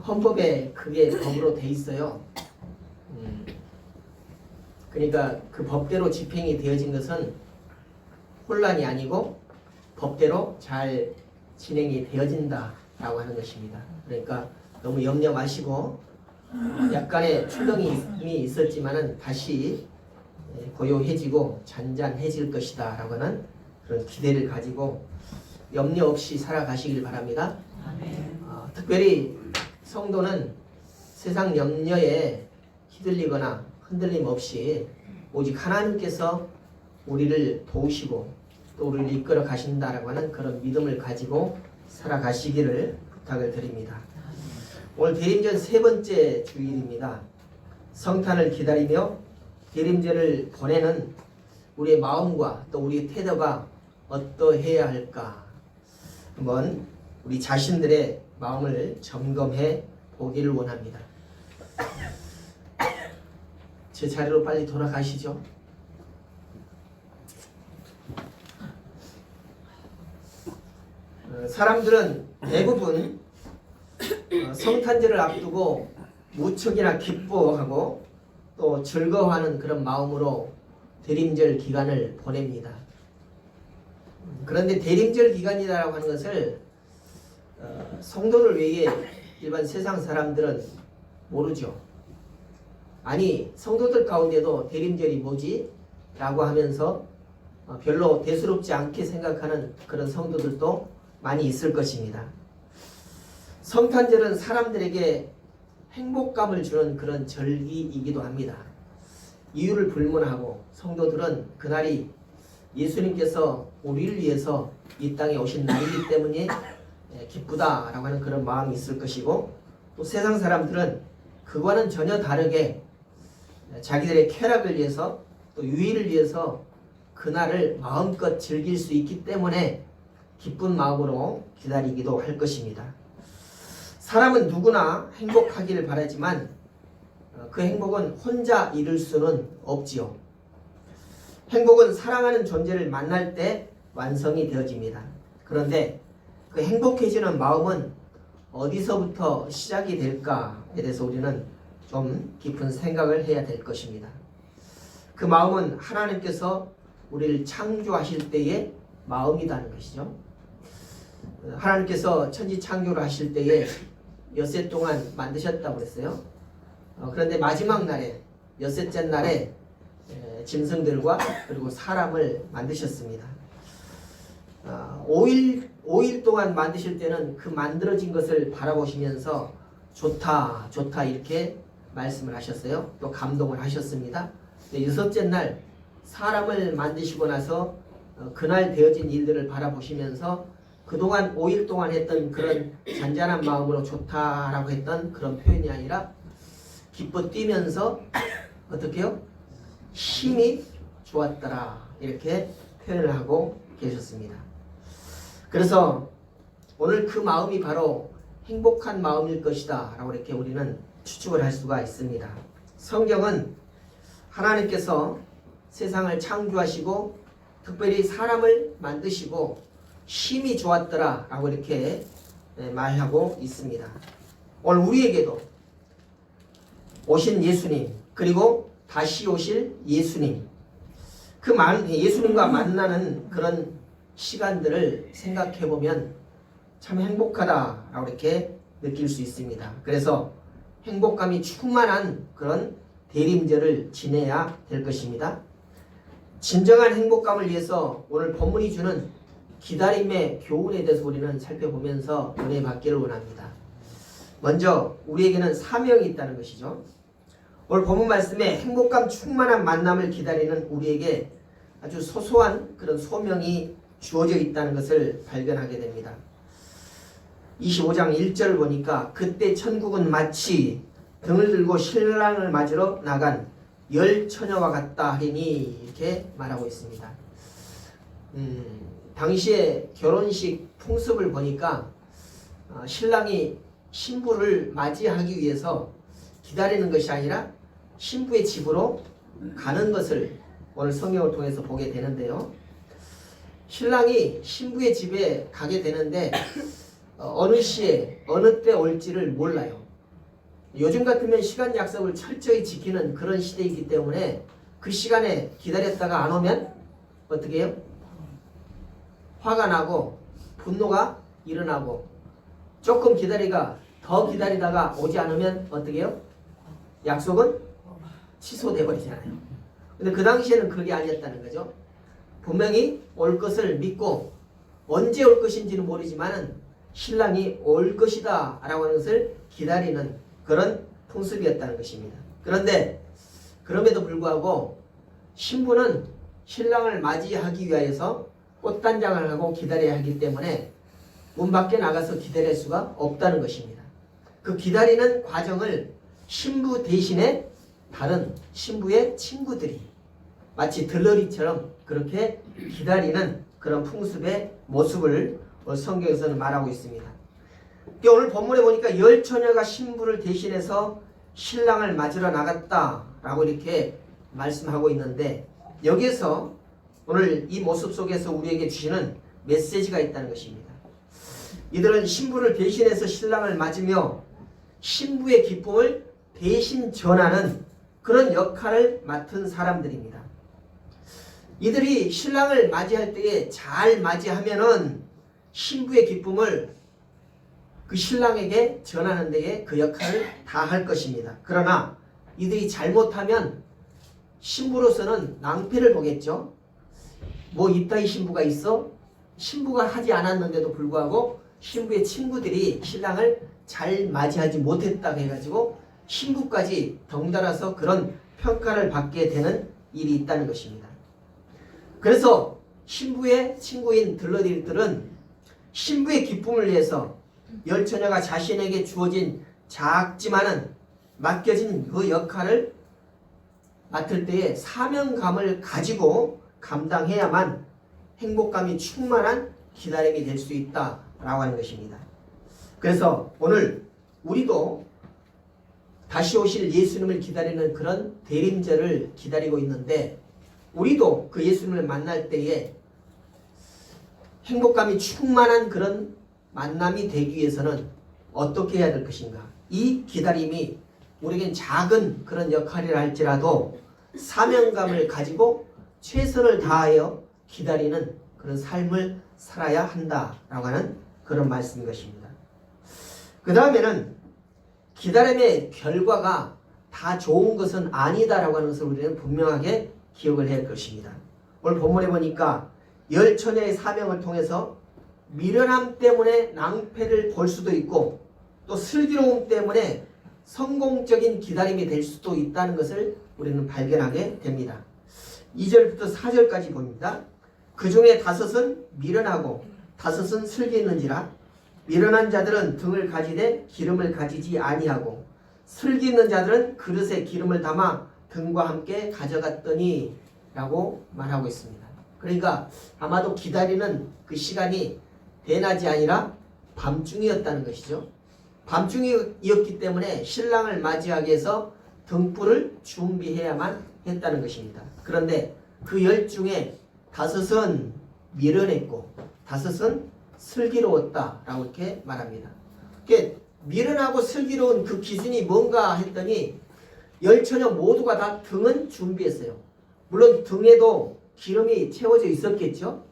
헌법에 그게 법으로 돼 있어요. 그러니까 그 법대로 집행이 되어진 것은 혼란이 아니고 법대로 잘 진행이 되어진다라고 하는 것입니다. 그러니까 너무 염려 마시고 약간의 출렁이 있었지만은 다시 고요해지고 잔잔해질 것이다 라고 하는 그런 기대를 가지고 염려 없이 살아가시길 바랍니다. 특별히 성도는 세상 염려에 휘둘리거나 흔들림 없이 오직 하나님께서 우리를 도우시고 또 우리를 이끌어 가신다라고 하는 그런 믿음을 가지고 살아가시기를 부탁을 드립니다. 오늘 대림절 세 번째 주일입니다. 성탄을 기다리며 대림절을 보내는 우리의 마음과 또 우리의 태도가 어떠해야 할까? 한번 우리 자신들의 마음을 점검해 보기를 원합니다. 제 자리로 빨리 돌아가시죠. 사람들은 대부분 성탄절을 앞두고 무척이나 기뻐하고 또 즐거워하는 그런 마음으로 대림절 기간을 보냅니다. 그런데 대림절 기간이라고 하는 것을 성도를 외에 일반 세상 사람들은 모르죠. 아니 성도들 가운데도 대림절이 뭐지? 라고 하면서 별로 대수롭지 않게 생각하는 그런 성도들도 많이 있을 것입니다. 성탄절은 사람들에게 행복감을 주는 그런 절기이기도 합니다. 이유를 불문하고 성도들은 그날이 예수님께서 우리를 위해서 이 땅에 오신 날이기 때문에 기쁘다라고 하는 그런 마음이 있을 것이고 또 세상 사람들은 그와는 전혀 다르게 자기들의 쾌락을 위해서 또 유의를 위해서 그날을 마음껏 즐길 수 있기 때문에 기쁜 마음으로 기다리기도 할 것입니다. 사람은 누구나 행복하기를 바라지만 그 행복은 혼자 이룰 수는 없지요. 행복은 사랑하는 존재를 만날 때 완성이 되어집니다. 그런데 그 행복해지는 마음은 어디서부터 시작이 될까에 대해서 우리는 좀 깊은 생각을 해야 될 것입니다. 그 마음은 하나님께서 우리를 창조하실 때의 마음이라는 것이죠. 하나님께서 천지 창조를 하실 때에 엿새 동안 만드셨다고 그랬어요. 그런데 마지막 날에 엿새째 날에 짐승들과 그리고 사람을 만드셨습니다. 5일 동안 만드실 때는 그 만들어진 것을 바라보시면서 좋다 좋다 이렇게 말씀을 하셨어요. 또 감동을 하셨습니다. 여섯째 날 사람을 만드시고 나서 그날 되어진 일들을 바라보시면서 그동안 5일 동안 했던 그런 잔잔한 마음으로 좋다라고 했던 그런 표현이 아니라 기뻐 뛰면서 어떻게 해요? 힘이 좋았더라 이렇게 표현을 하고 계셨습니다. 그래서 오늘 그 마음이 바로 행복한 마음일 것이다 라고 이렇게 우리는 추측을 할 수가 있습니다. 성경은 하나님께서 세상을 창조하시고 특별히 사람을 만드시고 힘이 좋았더라 라고 이렇게 말하고 있습니다. 오늘 우리에게도 오신 예수님 그리고 다시 오실 예수님 예수님과 만나는 그런 시간들을 생각해 보면 참 행복하다라고 이렇게 느낄 수 있습니다. 그래서 행복감이 충만한 그런 대림절을 지내야 될 것입니다. 진정한 행복감을 위해서 오늘 본문이 주는 기다림의 교훈에 대해서 우리는 살펴보면서 은혜 받기를 원합니다. 먼저 우리에게는 사명이 있다는 것이죠. 오늘 본문 말씀에 행복감 충만한 만남을 기다리는 우리에게 아주 소소한 그런 소명이 주어져 있다는 것을 발견하게 됩니다. 25장 1절을 보니까 그때 천국은 마치 등을 들고 신랑을 맞으러 나간 열 처녀와 같다 하리니 이렇게 말하고 있습니다. 당시에 결혼식 풍습을 보니까 신랑이 신부를 맞이하기 위해서 기다리는 것이 아니라 신부의 집으로 가는 것을 오늘 성경을 통해서 보게 되는데요. 신랑이 신부의 집에 가게 되는데 어느 시에 어느 때 올지를 몰라요. 요즘 같으면 시간 약속을 철저히 지키는 그런 시대이기 때문에 그 시간에 기다렸다가 안 오면 어떻게 해요? 화가 나고 분노가 일어나고 조금 더 기다리다가 오지 않으면 어떻게 해요? 약속은 취소돼 버리잖아요. 근데 그 당시에는 그게 아니었다는 거죠. 분명히 올 것을 믿고 언제 올 것인지는 모르지만 신랑이 올 것이다 라고 하는 것을 기다리는 그런 풍습이었다는 것입니다. 그런데 그럼에도 불구하고 신부는 신랑을 맞이하기 위하여서 꽃단장을 하고 기다려야 하기 때문에 문 밖에 나가서 기다릴 수가 없다는 것입니다. 그 기다리는 과정을 신부 대신에 다른 신부의 친구들이 마치 들러리처럼 그렇게 기다리는 그런 풍습의 모습을 성경에서는 말하고 있습니다. 오늘 본문에 보니까 열 처녀가 신부를 대신해서 신랑을 맞으러 나갔다라고 이렇게 말씀하고 있는데 여기에서 오늘 이 모습 속에서 우리에게 주시는 메시지가 있다는 것입니다. 이들은 신부를 대신해서 신랑을 맞으며 신부의 기쁨을 대신 전하는 그런 역할을 맡은 사람들입니다. 이들이 신랑을 맞이할 때에 잘 맞이하면은 신부의 기쁨을 그 신랑에게 전하는 데에 그 역할을 다 할 것입니다. 그러나 이들이 잘못하면 신부로서는 낭패를 보겠죠. 뭐 이따위 신부가 있어? 신부가 하지 않았는데도 불구하고 신부의 친구들이 신랑을 잘 맞이하지 못했다고 해가지고 신부까지 덩달아서 그런 평가를 받게 되는 일이 있다는 것입니다. 그래서 신부의 친구인 들러리들은 신부의 기쁨을 위해서 열 처녀가 자신에게 주어진 작지만은 맡겨진 그 역할을 맡을 때에 사명감을 가지고 감당해야만 행복감이 충만한 기다림이 될 수 있다라고 하는 것입니다. 그래서 오늘 우리도 다시 오실 예수님을 기다리는 그런 대림절을 기다리고 있는데 우리도 그 예수님을 만날 때에 행복감이 충만한 그런 만남이 되기 위해서는 어떻게 해야 될 것인가? 이 기다림이 우리에겐 작은 그런 역할이라 할지라도 사명감을 가지고 최선을 다하여 기다리는 그런 삶을 살아야 한다라고 하는 그런 말씀인 것입니다. 그 다음에는 기다림의 결과가 다 좋은 것은 아니다라고 하는 것을 우리는 분명하게 기억을 해야 할 것입니다. 오늘 본문에 보니까 열 처녀의 사명을 통해서 미련함 때문에 낭패를 볼 수도 있고 또 슬기로움 때문에 성공적인 기다림이 될 수도 있다는 것을 우리는 발견하게 됩니다. 2절부터 4절까지 봅니다. 그 중에 5은 미련하고 5은 슬기 있는지라 미련한 자들은 등을 가지되 기름을 가지지 아니하고 슬기 있는 자들은 그릇에 기름을 담아 등과 함께 가져갔더니 라고 말하고 있습니다. 그러니까 아마도 기다리는 그 시간이 대낮이 아니라 밤중이었다는 것이죠. 밤중이었기 때문에 신랑을 맞이하기 위해서 등불을 준비해야만 했다는 것입니다. 그런데 그 10 중에 5은 미련했고 5은 슬기로웠다라고 이렇게 말합니다. 미련하고 슬기로운 그 기준이 뭔가 했더니 10 처녀 모두가 다 등은 준비했어요. 물론 등에도 기름이 채워져 있었겠죠.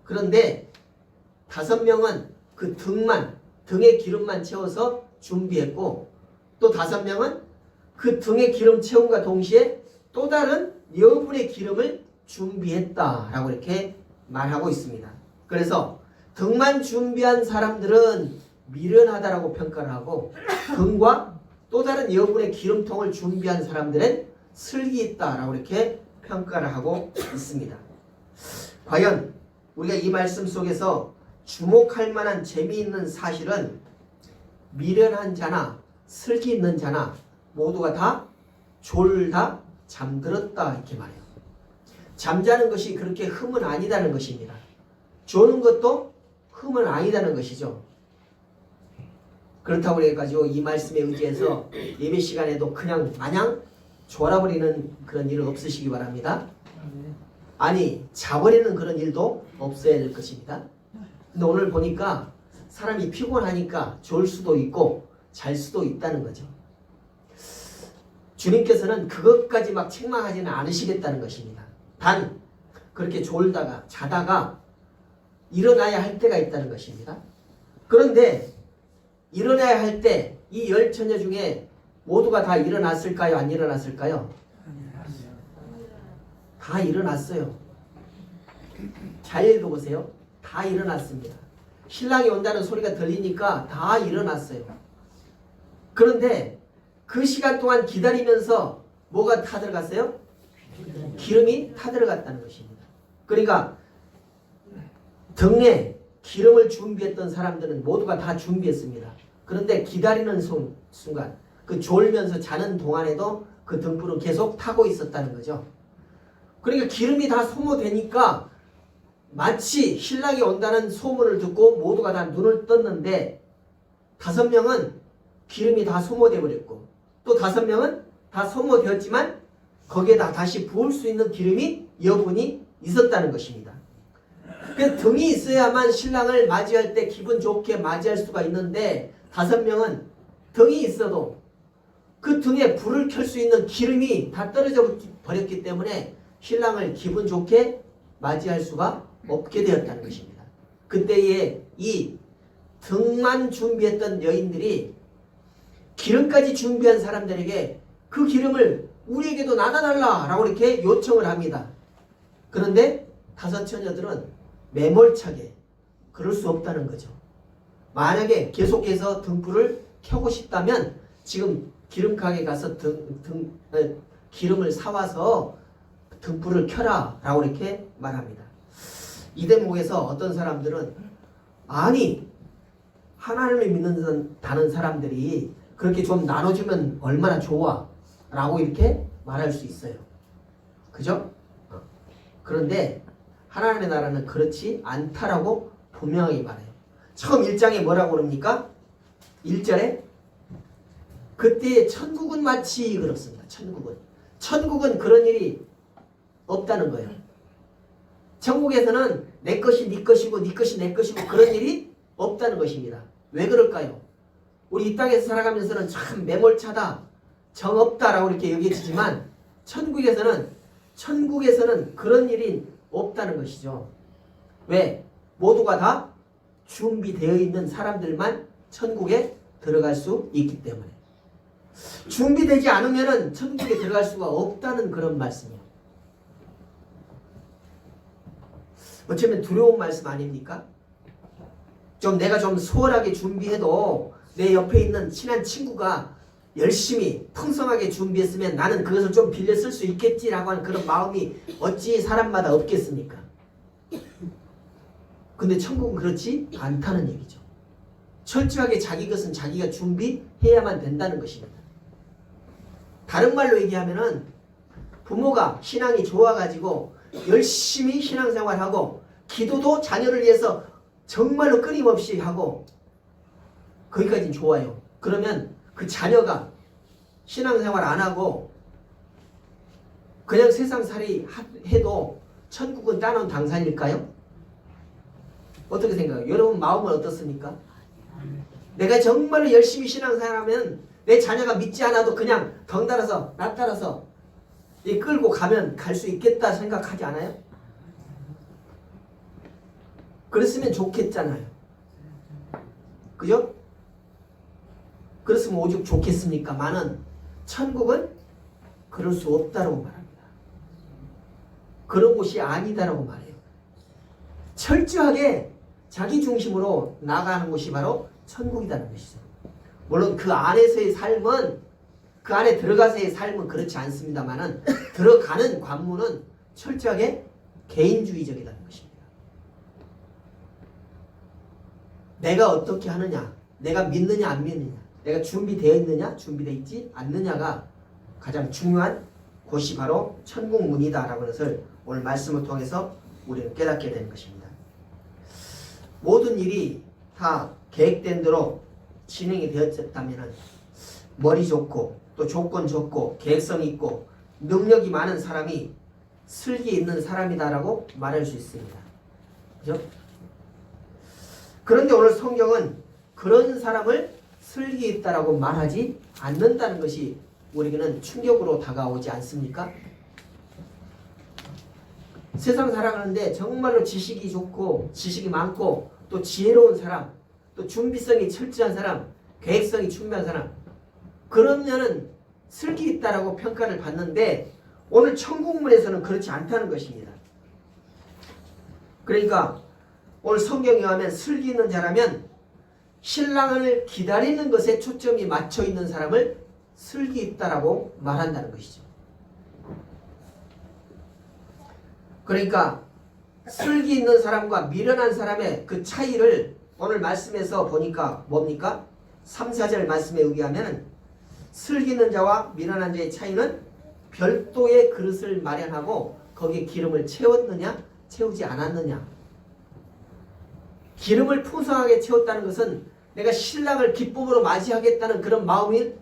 그런데 5명은 그 등에 기름만 채워서 준비했고 또 5명은 그 등에 기름 채움과 동시에 또 다른 여분의 기름을 준비했다라고 이렇게 말하고 있습니다. 그래서 등만 준비한 사람들은 미련하다라고 평가를 하고 등과 또 다른 여분의 기름통을 준비한 사람들은 슬기 있다라고 이렇게 평가를 하고 있습니다. 과연 우리가 이 말씀 속에서 주목할 만한 재미있는 사실은 미련한 자나 슬기 있는 자나 모두가 다 졸다 잠들었다 이렇게 말해요. 잠자는 것이 그렇게 흠은 아니다는 것입니다. 조는 것도 흠은 아니다는 것이죠. 그렇다고 해가지고 이 말씀에 의지해서 예배 시간에도 그냥 마냥 졸아버리는 그런 일은 없으시기 바랍니다. 아니 자버리는 그런 일도 없어야 될 것입니다. 근데 오늘 보니까 사람이 피곤하니까 졸 수도 있고 잘 수도 있다는 거죠. 주님께서는 그것까지 막 책망하지는 않으시겠다는 것입니다. 단 그렇게 졸다가 자다가 일어나야 할 때가 있다는 것입니다. 그런데 일어나야 할 때 이 열 처녀 중에 모두가 다 일어났을까요? 안 일어났을까요? 다 일어났어요. 잘 읽어보세요. 다 일어났습니다. 신랑이 온다는 소리가 들리니까 다 일어났어요. 그런데 그 시간 동안 기다리면서 뭐가 타들어갔어요? 기름이 타들어갔다는 것입니다. 그러니까 등에 기름을 준비했던 사람들은 모두가 다 준비했습니다. 그런데 기다리는 순간 그 졸면서 자는 동안에도 그 등불은 계속 타고 있었다는 거죠. 그러니까 기름이 다 소모되니까 마치 신랑이 온다는 소문을 듣고 모두가 다 눈을 떴는데 5명은 기름이 다 소모되어 버렸고 또 5명은 다 소모되었지만 거기에다 다시 부을 수 있는 기름이 여분이 있었다는 것입니다. 그 등이 있어야만 신랑을 맞이할 때 기분 좋게 맞이할 수가 있는데 5명은 등이 있어도 그 등에 불을 켤 수 있는 기름이 다 떨어져 버렸기 때문에 신랑을 기분 좋게 맞이할 수가 없게 되었다는 것입니다. 그때에 이 등만 준비했던 여인들이 기름까지 준비한 사람들에게 그 기름을 우리에게도 나눠달라 라고 이렇게 요청을 합니다. 그런데 5 처녀들은 매몰차게 그럴 수 없다는 거죠. 만약에 계속해서 등불을 켜고 싶다면 지금 기름가게 가서 기름을 사와서 등불을 켜라 라고 이렇게 말합니다. 이 대목에서 어떤 사람들은 아니 하나님을 믿는다는 사람들이 그렇게 좀 나눠주면 얼마나 좋아 라고 이렇게 말할 수 있어요. 그죠? 그런데 하나님의 나라는 그렇지 않다라고 분명하게 말해요. 처음 1장에 뭐라고 그럽니까? 1절에 그때 천국은 마치 그렇습니다. 천국은 그런 일이 없다는 거예요. 천국에서는 내 것이 네 것이고 네 것이 내 것이고 그런 일이 없다는 것입니다. 왜 그럴까요? 우리 이 땅에서 살아가면서는 참 매몰차다, 정없다라고 이렇게 여겨지지만 천국에서는 그런 일이 없다는 것이죠. 왜? 모두가 다 준비되어 있는 사람들만 천국에 들어갈 수 있기 때문에. 준비되지 않으면 천국에 들어갈 수가 없다는 그런 말씀이에요. 어쩌면 두려운 말씀 아닙니까? 내가 좀 수월하게 준비해도 내 옆에 있는 친한 친구가 열심히 풍성하게 준비했으면 나는 그것을 좀 빌려 쓸 수 있겠지라고 하는 그런 마음이 어찌 사람마다 없겠습니까? 근데 천국은 그렇지 않다는 얘기죠. 철저하게 자기 것은 자기가 준비해야만 된다는 것입니다. 다른 말로 얘기하면은 부모가 신앙이 좋아가지고 열심히 신앙생활하고 기도도 자녀를 위해서 정말로 끊임없이 하고 거기까지는 좋아요. 그러면 그 자녀가 신앙생활 안 하고 그냥 세상살이 해도 천국은 따놓은 당산일까요? 어떻게 생각해요? 여러분 마음은 어떻습니까? 내가 정말로 열심히 신앙생활하면 내 자녀가 믿지 않아도 그냥 덩달아서 나 따라서 끌고 가면 갈 수 있겠다 생각하지 않아요? 그랬으면 좋겠잖아요. 그죠? 그랬으면 오죽 좋겠습니까?만은 천국은 그럴 수 없다라고 말합니다. 그런 곳이 아니다라고 말해요. 철저하게 자기 중심으로 나가는 곳이 바로 천국이라는 것이죠. 물론 그 안에서의 삶은 그 안에 들어가서의 삶은 그렇지 않습니다만은 들어가는 관문은 철저하게 개인주의적이라는 것입니다. 내가 어떻게 하느냐, 내가 믿느냐 안 믿느냐, 내가 준비되어 있느냐 준비되어 있지 않느냐가 가장 중요한 곳이 바로 천국문이다라고 하는 것을 오늘 말씀을 통해서 우리는 깨닫게 되는 것입니다. 모든 일이 다 계획된 대로 진행이 되었다면 머리 좋고 또 조건 좋고 계획성 있고 능력이 많은 사람이 슬기 있는 사람이다라고 말할 수 있습니다. 그죠? 그런데 오늘 성경은 그런 사람을 슬기 있다라고 말하지 않는다는 것이 우리에게는 충격으로 다가오지 않습니까? 세상 살아가는데 정말로 지식이 좋고 지식이 많고 또 지혜로운 사람, 또 준비성이 철저한 사람, 계획성이 충분한 사람, 그러면은 슬기 있다라고 평가를 받는데 오늘 천국문에서는 그렇지 않다는 것입니다. 그러니까 오늘 성경에 의하면 슬기 있는 자라면 신랑을 기다리는 것에 초점이 맞춰 있는 사람을 슬기 있다라고 말한다는 것이죠. 그러니까 슬기 있는 사람과 미련한 사람의 그 차이를 오늘 말씀에서 보니까 뭡니까? 3, 4절 말씀에 의하면 슬기 있는 자와 미련한 자의 차이는 별도의 그릇을 마련하고 거기에 기름을 채웠느냐 채우지 않았느냐. 기름을 풍성하게 채웠다는 것은 내가 신랑을 기쁨으로 맞이하겠다는 그런 마음이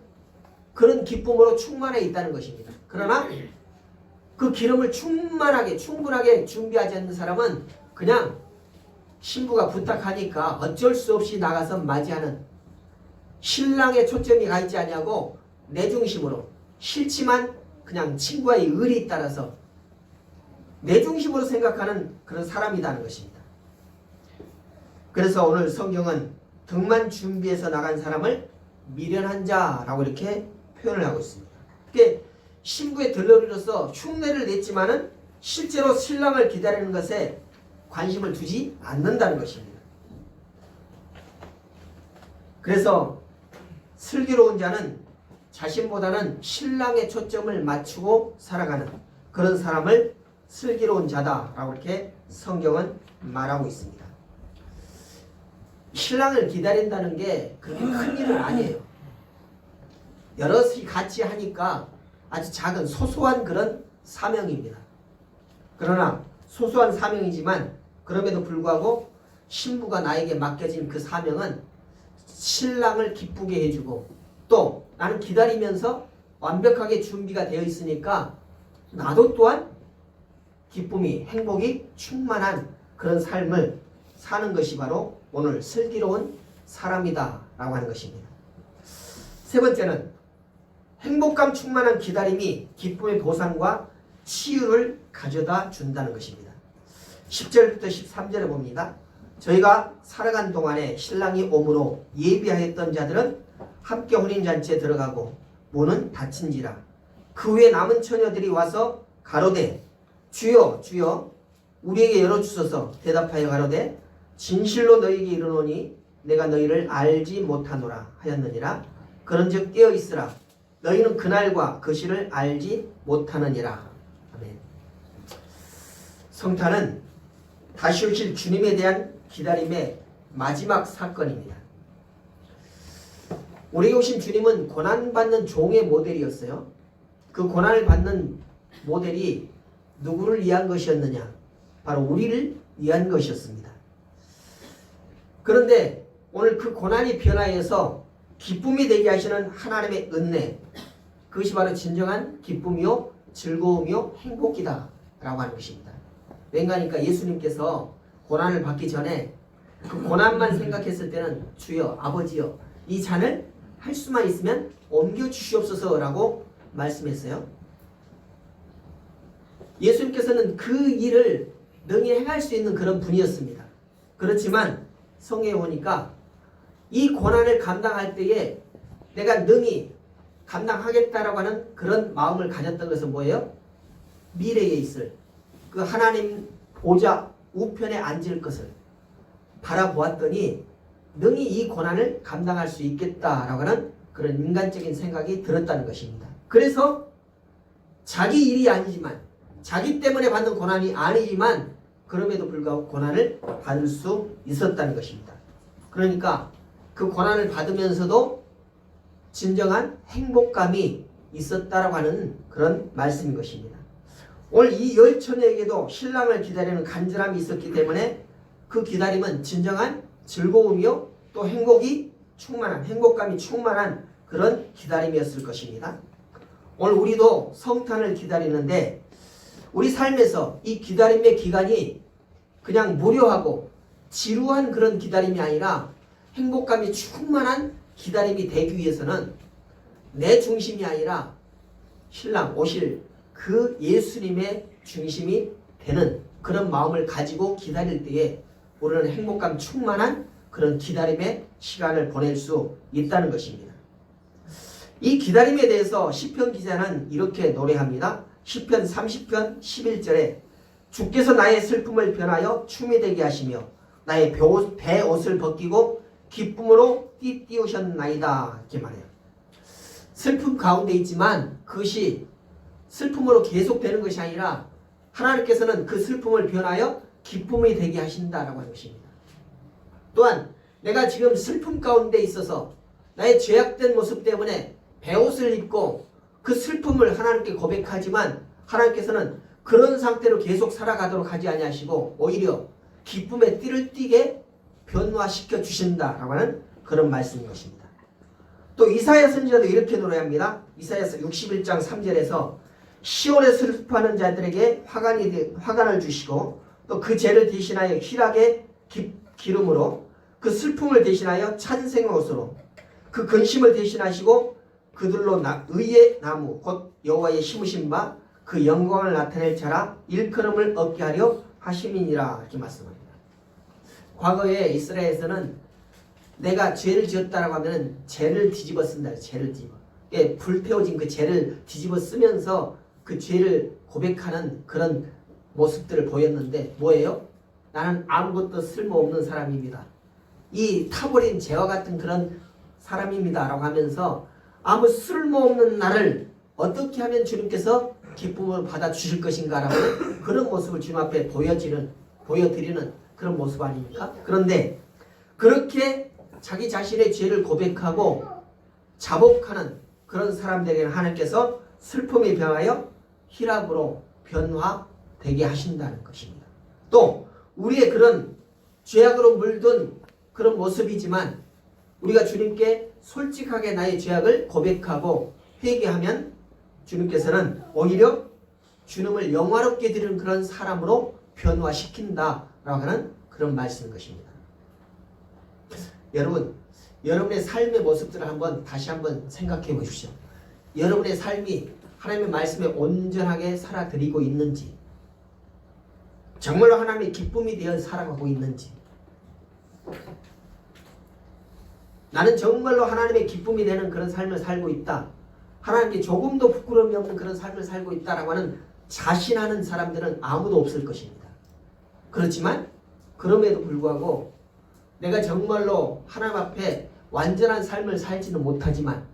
그런 기쁨으로 충만해 있다는 것입니다. 그러나 그 기름을 충분하게 준비하지 않는 사람은 그냥 신부가 부탁하니까 어쩔 수 없이 나가서 맞이하는, 신랑의 초점이 가 있지 아니하고 내 중심으로, 싫지만 그냥 친구의 의리에 따라서 내 중심으로 생각하는 그런 사람이라는 것입니다. 그래서 오늘 성경은 등만 준비해서 나간 사람을 미련한 자라고 이렇게 표현을 하고 있습니다. 그게 신부의 들러리로서 흉내를 냈지만은 실제로 신랑을 기다리는 것에 관심을 두지 않는다는 것입니다. 그래서 슬기로운 자는 자신보다는 신랑의 초점을 맞추고 살아가는 그런 사람을 슬기로운 자다라고 이렇게 성경은 말하고 있습니다. 신랑을 기다린다는 게 그렇게 큰 일은 아니에요. 여럿이 같이 하니까 아주 작은 소소한 그런 사명입니다. 그러나 소소한 사명이지만 그럼에도 불구하고 신부가 나에게 맡겨진 그 사명은 신랑을 기쁘게 해주고 또 나는 기다리면서 완벽하게 준비가 되어 있으니까 나도 또한 기쁨이, 행복이 충만한 그런 삶을 사는 것이 바로 오늘 슬기로운 사람이다 라고 하는 것입니다. 세 번째는 행복감 충만한 기다림이 기쁨의 보상과 치유를 가져다 준다는 것입니다. 10절부터 13절에 봅니다. 저희가 살아간 동안에 신랑이 오므로 예비하였던 자들은 함께 혼인잔치에 들어가고 문은 닫힌지라. 그 후에 남은 처녀들이 와서 가로되 주여 주여 우리에게 열어주소서. 대답하여 가로되 진실로 너희에게 이르노니 내가 너희를 알지 못하노라 하였느니라. 그런즉 깨어 있으라. 너희는 그날과 그 시를 알지 못하느니라. 아멘. 성탄은 다시 오실 주님에 대한 기다림의 마지막 사건입니다. 우리에게 오신 주님은 고난받는 종의 모델이었어요. 그 고난을 받는 모델이 누구를 위한 것이었느냐? 바로 우리를 위한 것이었습니다. 그런데 오늘 그 고난이 변화해서 기쁨이 되게 하시는 하나님의 은혜, 그것이 바로 진정한 기쁨이요 즐거움이요 행복이다 라고 하는 것입니다. 왠가니까 예수님께서 고난을 받기 전에 그 고난만 생각했을 때는 주여 아버지여 이 잔을 할 수만 있으면 옮겨주시옵소서 라고 말씀했어요. 예수님께서는 그 일을 능히 행할 수 있는 그런 분이었습니다. 그렇지만 성경에 보니까 이 고난을 감당할 때에 내가 능히 감당하겠다라고 하는 그런 마음을 가졌던 것은 뭐예요? 미래에 있을 그 하나님 보좌 우편에 앉을 것을 바라보았더니 능히 이 고난을 감당할 수 있겠다라고 하는 그런 인간적인 생각이 들었다는 것입니다. 그래서 자기 일이 아니지만 자기 때문에 받는 고난이 아니지만 그럼에도 불구하고 고난을 받을 수 있었다는 것입니다. 그러니까 그 고난을 받으면서도 진정한 행복감이 있었다라고 하는 그런 말씀인 것입니다. 오늘 이 열 처녀에게도 신랑을 기다리는 간절함이 있었기 때문에 그 기다림은 진정한 즐거움이요 또 행복감이 충만한 그런 기다림이었을 것입니다. 오늘 우리도 성탄을 기다리는데 우리 삶에서 이 기다림의 기간이 그냥 무료하고 지루한 그런 기다림이 아니라 행복감이 충만한 기다림이 되기 위해서는 내 중심이 아니라 신랑 오실 그 예수님의 중심이 되는 그런 마음을 가지고 기다릴 때에 우리는 행복감 충만한 그런 기다림의 시간을 보낼 수 있다는 것입니다. 이 기다림에 대해서 시편 기자는 이렇게 노래합니다. 시편 30편 11절에 주께서 나의 슬픔을 변하여 춤이 되게 하시며 나의 배옷을 벗기고 기쁨으로 띠띠우셨나이다 이렇게 말해요. 슬픔 가운데 있지만 그것이 슬픔으로 계속되는 것이 아니라 하나님께서는 그 슬픔을 변하여 기쁨이 되게 하신다라고 하는 것입니다. 또한 내가 지금 슬픔 가운데 있어서 나의 죄악된 모습 때문에 배옷을 입고 그 슬픔을 하나님께 고백하지만 하나님께서는 그런 상태로 계속 살아가도록 하지 아니하시고 오히려 기쁨의 띠를 띠게 변화시켜 주신다라고 하는 그런 말씀인 것입니다. 또 이사야 선지자도 이렇게 노래합니다. 이사야서 61장 3절에서 시온에 슬퍼하는 자들에게 화관을 주시고 또 그 죄를 대신하여 희락의 기름으로 그 슬픔을 대신하여 찬송의 옷으로 그 근심을 대신하시고 그들로 의의 나무 곧 여호와의 심으신 바 그 영광을 나타낼 자라 일컬음을 얻게 하려 하심이니라 이렇게 말씀합니다. 과거에 이스라엘에서는 내가 죄를 지었다라고 하면 죄를 뒤집어 쓴다. 죄를 뒤집어. 불태워진 그 죄를 뒤집어 쓰면서 그 죄를 고백하는 그런 모습들을 보였는데 뭐예요? 나는 아무것도 쓸모없는 사람입니다. 이 타버린 죄와 같은 그런 사람입니다 라고 하면서 아무 쓸모없는 나를 어떻게 하면 주님께서 기쁨을 받아주실 것인가 라고 그런 모습을 주님 앞에 보여드리는 그런 모습 아닙니까? 그런데 그렇게 자기 자신의 죄를 고백하고 자복하는 그런 사람들에게는 하나님께서 슬픔이 변하여 희락으로 변화되게 하신다는 것입니다. 또 우리의 그런 죄악으로 물든 그런 모습이지만 우리가 주님께 솔직하게 나의 죄악을 고백하고 회개하면 주님께서는 오히려 주님을 영화롭게 드리는 그런 사람으로 변화시킨다라고 하는 그런 말씀인 것입니다. 여러분, 여러분의 삶의 모습들을 다시 한번 생각해 보십시오. 여러분의 삶이 하나님의 말씀에 온전하게 살아드리고 있는지, 정말로 하나님의 기쁨이 되어 살아가고 있는지, 나는 정말로 하나님의 기쁨이 되는 그런 삶을 살고 있다, 하나님께 조금도 부끄러움이 없는 그런 삶을 살고 있다라고 하는 자신하는 사람들은 아무도 없을 것입니다. 그렇지만 그럼에도 불구하고 내가 정말로 하나님 앞에 완전한 삶을 살지는 못하지만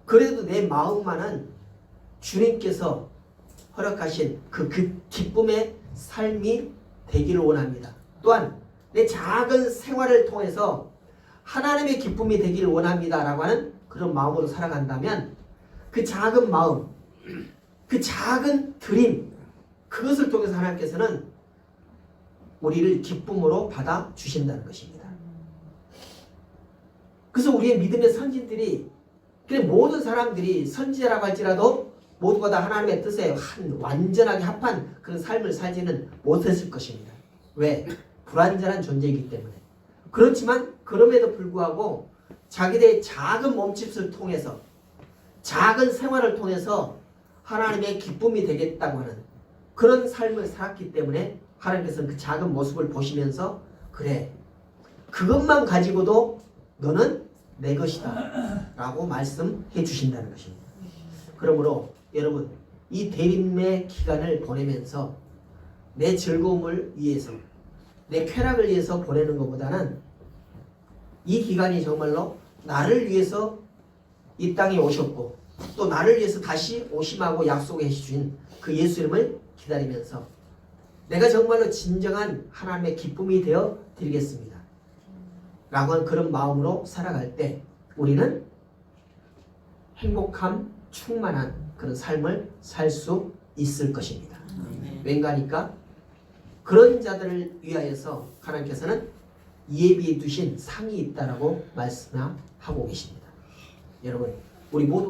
그래도 내 마음만은 주님께서 허락하신 그 기쁨의 삶이 되기를 원합니다. 또한 내 작은 생활을 통해서 하나님의 기쁨이 되기를 원합니다 라고 하는 그런 마음으로 살아간다면 그 작은 마음, 그 작은 드림, 그것을 통해서 하나님께서는 우리를 기쁨으로 받아주신다는 것입니다. 그래서 우리의 믿음의 선진들이, 모든 사람들이 선지자라고 할지라도 모두가 다 하나님의 뜻에 완전하게 합한 그런 삶을 살지는 못했을 것입니다. 왜? 불완전한 존재이기 때문에. 그렇지만 그럼에도 불구하고 자기들의 작은 몸짓을 통해서, 작은 생활을 통해서 하나님의 기쁨이 되겠다고 하는 그런 삶을 살았기 때문에 하나님께서는 그 작은 모습을 보시면서 그래, 그것만 가지고도 너는 내 것이다 라고 말씀해 주신다는 것입니다. 그러므로 여러분, 이 대림의 기간을 보내면서 내 즐거움을 위해서, 내 쾌락을 위해서 보내는 것보다는 이 기간이 정말로 나를 위해서 이 땅에 오셨고 또 나를 위해서 다시 오심하고 약속해 주신 그 예수 이름을 기다리면서 내가 정말로 진정한 하나님의 기쁨이 되어 드리겠습니다 라고 하는 그런 마음으로 살아갈 때 우리는 행복함 충만한 그런 삶을 살 수 있을 것입니다. 왠가니까 그런 자들을 위하여서 하나님께서는 예비해 두신 상이 있다라고 말씀하고 계십니다. 여러분, 우리 모두